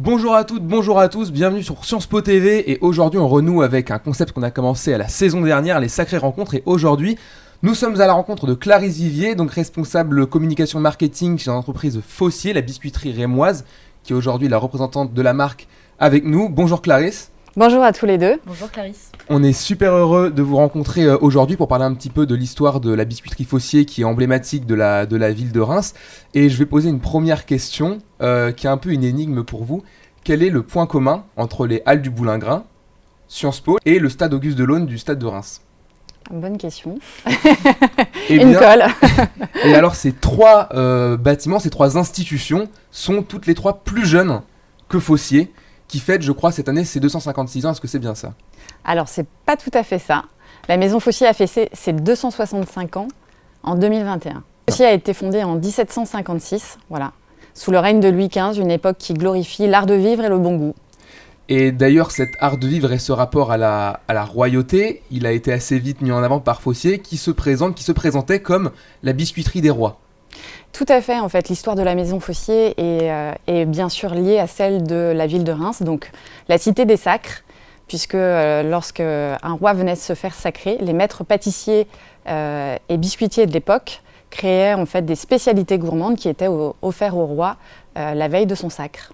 Bonjour à toutes, bonjour à tous, bienvenue sur Sciences Po TV et aujourd'hui on renoue avec un concept qu'on a commencé à la saison dernière, les sacrées rencontres, et aujourd'hui nous sommes à la rencontre de Clarisse Vivier, donc responsable communication marketing chez l'entreprise Fossier, la biscuiterie rémoise, qui est aujourd'hui la représentante de la marque avec nous. Bonjour Clarisse. Bonjour à tous les deux. Bonjour Clarisse. On est super heureux de vous rencontrer aujourd'hui pour parler un petit peu de l'histoire de la biscuiterie Fossier qui est emblématique de la ville de Reims. Et je vais poser une première question qui est un peu une énigme pour vous. Quel est le point commun entre les Halles du Boulingrin, Sciences Po et le stade Auguste Delaune du stade de Reims? Bonne question. Une colle. Et alors ces trois bâtiments, ces trois institutions sont toutes les trois plus jeunes que Fossier, qui fête, je crois, cette année ses 256 ans. Est-ce que c'est bien ça? Alors, c'est pas tout à fait ça. La maison Fossier a fait ses 265 ans en 2021. Fossier a été fondée en 1756, voilà, sous le règne de Louis XV, une époque qui glorifie l'art de vivre et le bon goût. Et d'ailleurs, cet art de vivre et ce rapport à la royauté, il a été assez vite mis en avant par Fossier, qui se présentait comme la biscuiterie des rois. Tout à fait, en fait, l'histoire de la maison Fossier est bien sûr liée à celle de la ville de Reims, donc la cité des sacres, puisque lorsque un roi venait se faire sacrer, les maîtres pâtissiers et biscuitiers de l'époque créaient en fait des spécialités gourmandes qui étaient offertes au roi la veille de son sacre.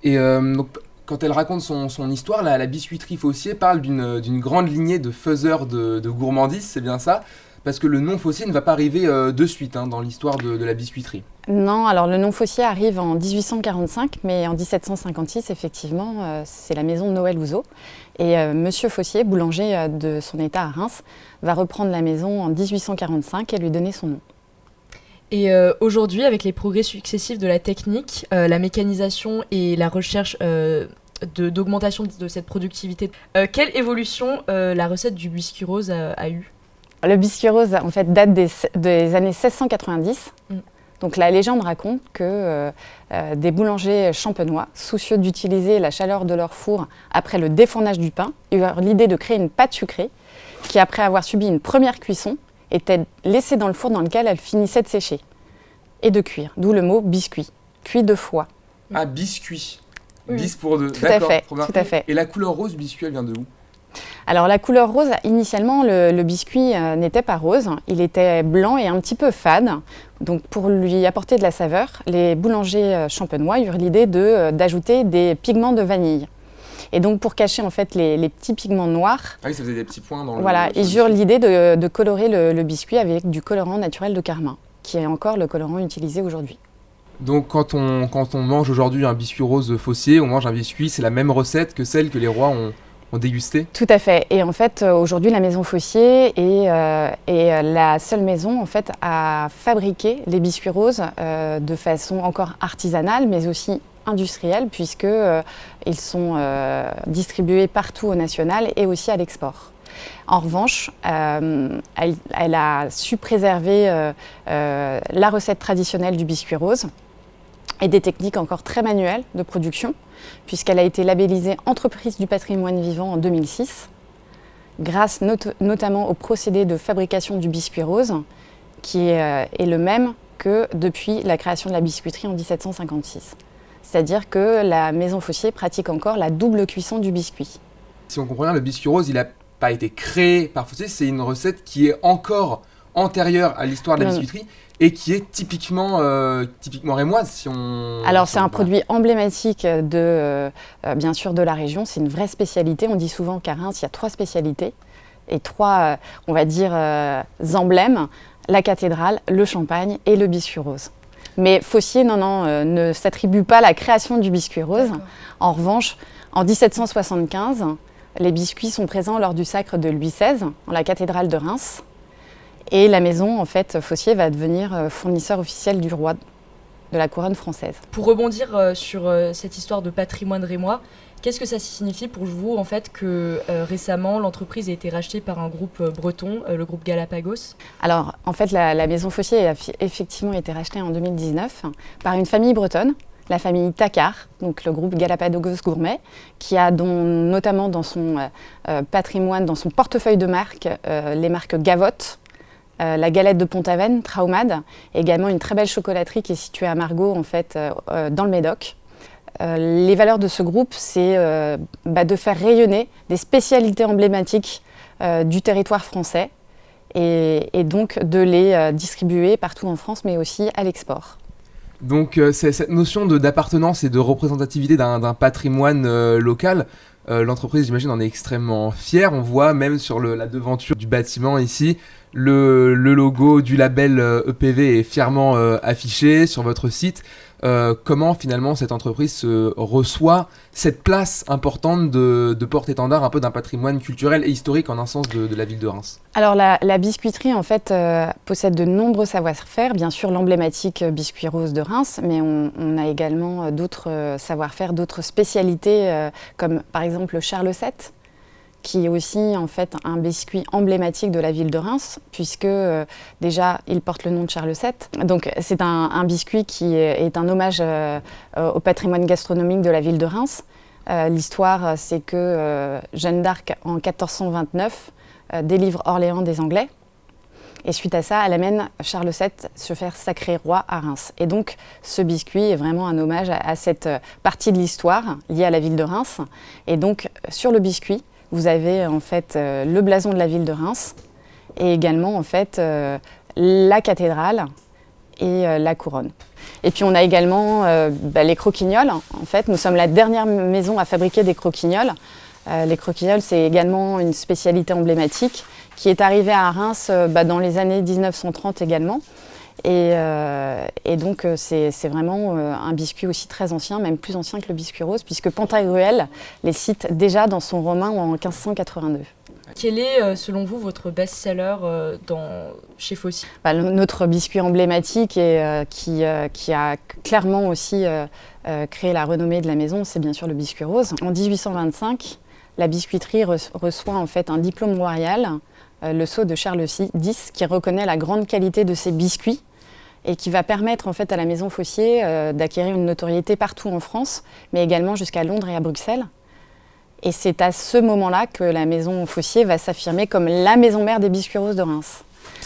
Et donc, quand elle raconte son histoire, la biscuiterie Fossier parle d'une grande lignée de faiseurs de gourmandises, c'est bien ça? Parce que le nom Fossier ne va pas arriver de suite dans l'histoire de la biscuiterie. Non, alors le nom Fossier arrive en 1845, mais en 1756, effectivement, c'est la maison de Noël Houzeau. Et Monsieur Fossier, boulanger de son état à Reims, va reprendre la maison en 1845 et lui donner son nom. Et aujourd'hui, avec les progrès successifs de la technique, la mécanisation et la recherche d'augmentation de cette productivité, quelle évolution la recette du biscuit rose a eue? Le biscuit rose, en fait, date des années 1690. Donc la légende raconte que des boulangers champenois, soucieux d'utiliser la chaleur de leur four après le défournage du pain, eurent l'idée de créer une pâte sucrée qui, après avoir subi une première cuisson, était laissée dans le four dans lequel elle finissait de sécher et de cuire. D'où le mot biscuit, cuit 2 fois. Ah, biscuit. Oui. Bis pour deux. Tout à fait, tout à fait. Et la couleur rose biscuit, elle vient de où? Alors la couleur rose, initialement le biscuit n'était pas rose, il était blanc et un petit peu fade. Donc pour lui apporter de la saveur, les boulangers champenois eurent l'idée d'ajouter des pigments de vanille. Et donc pour cacher en fait les petits pigments noirs, ah oui, ça faisait des petits points dans voilà, ils eurent l'idée de colorer le biscuit avec du colorant naturel de carmin, qui est encore le colorant utilisé aujourd'hui. Donc quand on mange aujourd'hui un biscuit rose Fossier, on mange un biscuit, c'est la même recette que celle que les rois ont dégusté? Tout à fait. Et en fait, aujourd'hui, la maison Fossier est la seule maison en fait, à fabriquer les biscuits roses de façon encore artisanale, mais aussi industrielle, puisqu'ils sont distribués partout au national et aussi à l'export. En revanche, elle a su préserver la recette traditionnelle du biscuit rose et des techniques encore très manuelles de production, puisqu'elle a été labellisée Entreprise du patrimoine vivant en 2006, grâce notamment au procédé de fabrication du biscuit rose, qui est le même que depuis la création de la biscuiterie en 1756. C'est-à-dire que la maison Fossier pratique encore la double cuisson du biscuit. Si on comprend bien, le biscuit rose, il n'a pas été créé par Fossier, c'est une recette qui est encore antérieure à l'histoire de la biscuiterie et qui est typiquement rémoise. Alors c'est un produit emblématique bien sûr de la région, c'est une vraie spécialité. On dit souvent qu'à Reims, il y a 3 spécialités et 3, on va dire, emblèmes, la cathédrale, le champagne et le biscuit rose. Mais Fossier, ne s'attribue pas la création du biscuit rose. D'accord. En revanche, en 1775, les biscuits sont présents lors du sacre de Louis XVI, en la cathédrale de Reims. Et la maison, en fait, Fossier va devenir fournisseur officiel du roi de la couronne française. Pour rebondir sur cette histoire de patrimoine rémois, qu'est-ce que ça signifie pour vous, en fait, que récemment, l'entreprise a été rachetée par un groupe breton, le groupe Galapagos? Alors, en fait, la maison Fossier a effectivement été rachetée en 2019 par une famille bretonne, la famille Tacquart, donc le groupe Galapagos Gourmet, qui a notamment dans son patrimoine, dans son portefeuille de marques, les marques Gavotte, la galette de Pont-Aven, Traumade, et également une très belle chocolaterie qui est située à Margaux, en fait, dans le Médoc, les valeurs de ce groupe, c'est de faire rayonner des spécialités emblématiques du territoire français et donc de les distribuer partout en France, mais aussi à l'export. Donc c'est cette notion d'appartenance et de représentativité d'un patrimoine local. L'entreprise, j'imagine, en est extrêmement fière. On voit même sur la devanture du bâtiment ici, le logo du label EPV est fièrement affiché sur votre site. Comment finalement cette entreprise reçoit cette place importante de porte-étendard un peu d'un patrimoine culturel et historique en un sens de la ville de Reims? Alors la biscuiterie en fait possède de nombreux savoir-faire, bien sûr l'emblématique biscuit rose de Reims, mais on a également d'autres savoir-faire, d'autres spécialités comme par exemple le Charles VII, qui est aussi en fait un biscuit emblématique de la ville de Reims, puisque déjà il porte le nom de Charles VII. Donc c'est un biscuit qui est un hommage au patrimoine gastronomique de la ville de Reims. L'histoire, c'est que Jeanne d'Arc, en 1429, délivre Orléans des Anglais. Et suite à ça, elle amène Charles VII se faire sacrer roi à Reims. Et donc ce biscuit est vraiment un hommage à cette partie de l'histoire liée à la ville de Reims. Et donc sur le biscuit, vous avez en fait le blason de la ville de Reims et également en fait la cathédrale et la couronne. Et puis on a également les croquignoles. En fait, nous sommes la dernière maison à fabriquer des croquignoles. Les croquignoles, c'est également une spécialité emblématique qui est arrivée à Reims dans les années 1930 également. Et donc c'est vraiment un biscuit aussi très ancien, même plus ancien que le biscuit rose, puisque Pantagruel les cite déjà dans son roman en 1582. Quel est, selon vous, votre best-seller chez Fossy? Notre biscuit emblématique et qui a clairement aussi créé la renommée de la maison, c'est bien sûr le biscuit rose. En 1825, la biscuiterie reçoit en fait un diplôme royal, le sceau de Charles X, qui reconnaît la grande qualité de ses biscuits et qui va permettre en fait à la maison Fossier d'acquérir une notoriété partout en France, mais également jusqu'à Londres et à Bruxelles. Et c'est à ce moment-là que la maison Fossier va s'affirmer comme la maison mère des biscuits roses de Reims.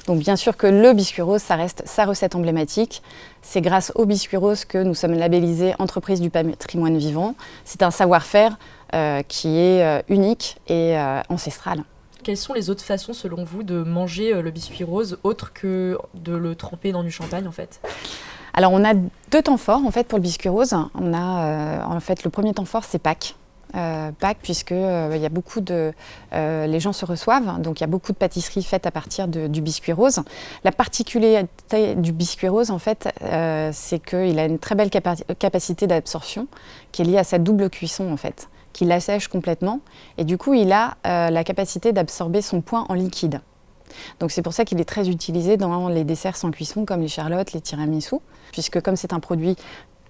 Donc bien sûr que le biscuit rose, ça reste sa recette emblématique. C'est grâce au biscuit rose que nous sommes labellisés entreprise du patrimoine vivant. C'est un savoir-faire qui est unique et ancestral. Quelles sont les autres façons, selon vous, de manger le biscuit rose, autre que de le tremper dans du champagne, en fait? Alors, on a 2 temps forts, en fait, pour le biscuit rose. On a, en fait, le premier temps fort, c'est Pâques. Pâques, puisque y a beaucoup les gens se reçoivent, donc il y a beaucoup de pâtisseries faites à partir du biscuit rose. La particularité du biscuit rose, en fait, c'est qu'il a une très belle capacité d'absorption, qui est liée à sa double cuisson, en fait, qui l'assèche complètement, et du coup, il a la capacité d'absorber son point en liquide. Donc c'est pour ça qu'il est très utilisé dans les desserts sans cuisson, comme les charlottes, les tiramisu, puisque comme c'est un produit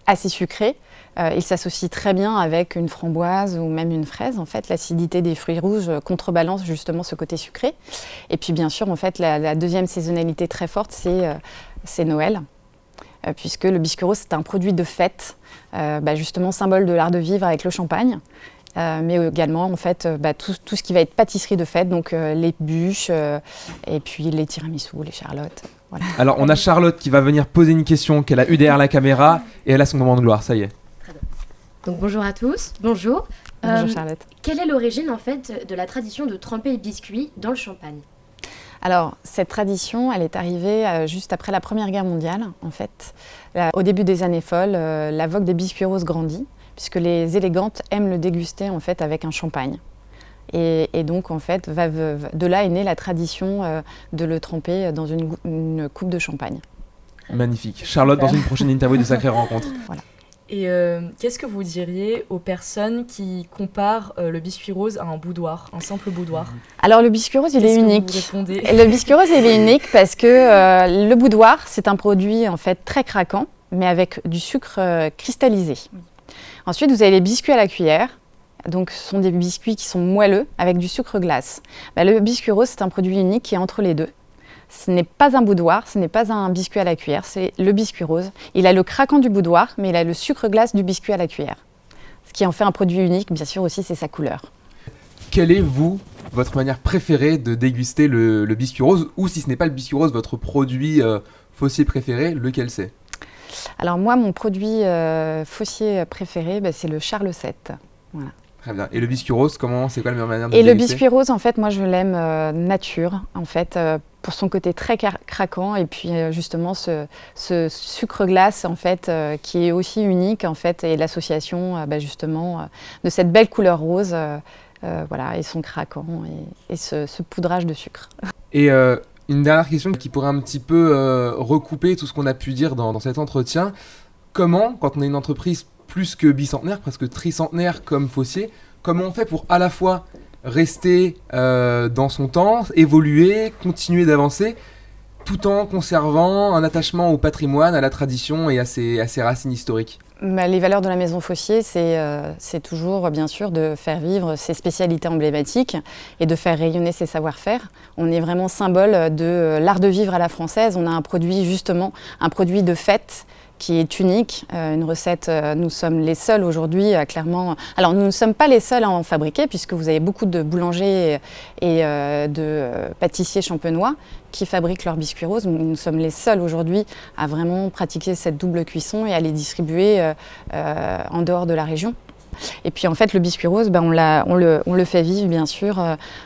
assez sucré, il s'associe très bien avec une framboise ou même une fraise. En fait, l'acidité des fruits rouges contrebalance justement ce côté sucré. Et puis bien sûr, en fait, la deuxième saisonnalité très forte, c'est Noël, puisque le biscuit rose, c'est un produit de fête, justement symbole de l'art de vivre avec le champagne. Mais également en fait tout ce qui va être pâtisserie de fête, donc les bûches et puis les tiramisu, les charlottes. Voilà. Alors on a Charlotte qui va venir poser une question qu'elle a eue derrière la caméra et elle a son moment de gloire, ça y est. Très bien. Donc bonjour à tous, bonjour. Bonjour Charlotte. Quelle est l'origine en fait de la tradition de tremper les biscuits dans le champagne? Alors cette tradition, elle est arrivée juste après la Première Guerre mondiale en fait. Au début des années folles, la vogue des biscuits roses grandit, puisque les élégantes aiment le déguster en fait avec un champagne. Et donc en fait, de là est née la tradition de le tremper dans une coupe de champagne. Magnifique. Charlotte, dans une prochaine interview de Sacrée Rencontre. Voilà. Et qu'est-ce que vous diriez aux personnes qui comparent le biscuit rose à un boudoir, un simple boudoir? Alors le biscuit rose, il est unique. Vous répondez? Le biscuit rose, il est unique parce que le boudoir, c'est un produit en fait très craquant, mais avec du sucre cristallisé. Ensuite, vous avez les biscuits à la cuillère. Donc, ce sont des biscuits qui sont moelleux avec du sucre glace. Le biscuit rose, c'est un produit unique qui est entre les deux. Ce n'est pas un boudoir, ce n'est pas un biscuit à la cuillère, c'est le biscuit rose. Il a le craquant du boudoir, mais il a le sucre glace du biscuit à la cuillère. Ce qui en fait un produit unique, bien sûr aussi, c'est sa couleur. Quelle est, votre manière préférée de déguster le biscuit rose? Ou si ce n'est pas le biscuit rose, votre produit Fossier préféré, lequel c'est? Alors moi, mon produit Fossier préféré, c'est le Charles VII. Voilà. Très bien. Et le biscuit rose, c'est quoi la meilleure manière de Et le déguster? biscuit rose, en fait, moi je l'aime nature, en fait, pour son côté très craquant et puis justement ce sucre glace, en fait, qui est aussi unique, en fait, et l'association justement de cette belle couleur rose, voilà, et son craquant et ce poudrage de sucre. Et une dernière question qui pourrait un petit peu recouper tout ce qu'on a pu dire dans cet entretien. Comment, quand on est une entreprise plus que bicentenaire, presque tricentenaire comme Fossier, comment on fait pour à la fois rester dans son temps, évoluer, continuer d'avancer, tout en conservant un attachement au patrimoine, à la tradition et à ses racines historiques? Les valeurs de la Maison Fossier, c'est toujours, bien sûr, de faire vivre ses spécialités emblématiques et de faire rayonner ses savoir-faire. On est vraiment symbole de l'art de vivre à la française. On a un produit, justement, un produit de fête qui est unique, une recette, nous sommes les seuls aujourd'hui, clairement. Alors, nous ne sommes pas les seuls à en fabriquer, puisque vous avez beaucoup de boulangers et de pâtissiers champenois qui fabriquent leurs biscuits roses. Nous sommes les seuls aujourd'hui à vraiment pratiquer cette double cuisson et à les distribuer en dehors de la région. Et puis en fait, le biscuit rose, on le fait vivre, bien sûr,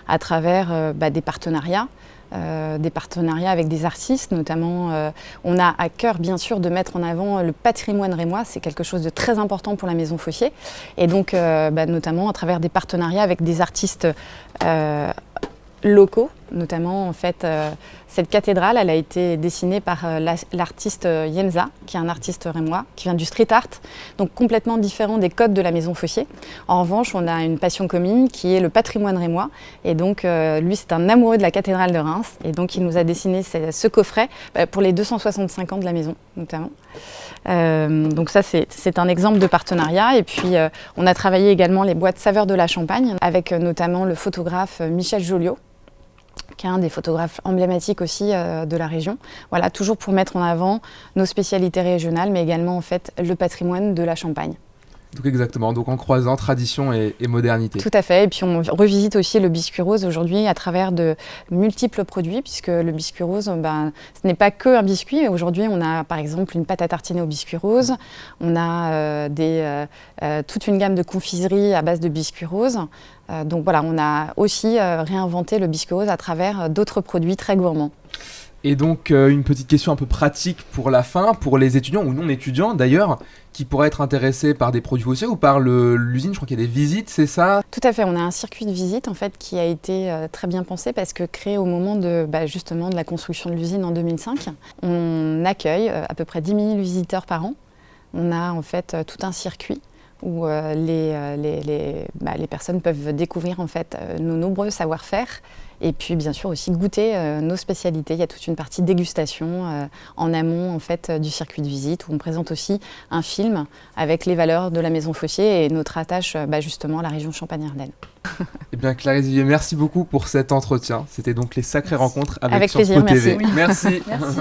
à travers des partenariats. Avec des artistes, notamment on a à cœur bien sûr de mettre en avant le patrimoine rémois, c'est quelque chose de très important pour la Maison Fossier, et donc notamment à travers des partenariats avec des artistes locaux, notamment en fait cette cathédrale, elle a été dessinée par l'artiste Yenza, qui est un artiste rémois, qui vient du street art, donc complètement différent des codes de la Maison Fossier. En revanche, on a une passion commune qui est le patrimoine rémois, et donc lui c'est un amoureux de la cathédrale de Reims, et donc il nous a dessiné ce coffret pour les 265 ans de la maison notamment. Donc ça c'est un exemple de partenariat, et puis on a travaillé également les boîtes saveurs de la Champagne avec notamment le photographe Michel Joliot, qui est un des photographes emblématiques aussi de la région. Voilà, toujours pour mettre en avant nos spécialités régionales, mais également en fait le patrimoine de la Champagne. Donc exactement, donc en croisant tradition et modernité. Tout à fait, et puis on revisite aussi le biscuit rose aujourd'hui à travers de multiples produits, puisque le biscuit rose, ce n'est pas que un biscuit. Aujourd'hui, on a par exemple une pâte à tartiner au biscuit rose, on a toute une gamme de confiseries à base de biscuit rose. Donc voilà, on a aussi réinventé le biscuit rose à travers d'autres produits très gourmands. Et donc une petite question un peu pratique pour la fin, pour les étudiants ou non étudiants d'ailleurs, qui pourraient être intéressés par des produits fossiers ou par l'usine. Je crois qu'il y a des visites, c'est ça? Tout à fait, on a un circuit de visite en fait qui a été très bien pensé, parce que créé au moment de justement de la construction de l'usine en 2005. On accueille à peu près 10 000 visiteurs par an. On a en fait tout un circuit où les personnes peuvent découvrir en fait nos nombreux savoir-faire, et puis bien sûr aussi goûter nos spécialités. Il y a toute une partie dégustation en amont en fait du circuit de visite, où on présente aussi un film avec les valeurs de la Maison Fossier et notre attache justement à la région Champagne-Ardenne. Eh bien Clarisse Vivier, merci beaucoup pour cet entretien. C'était donc les sacrées rencontres avec Sciences plaisir, Po TV. Merci. Merci.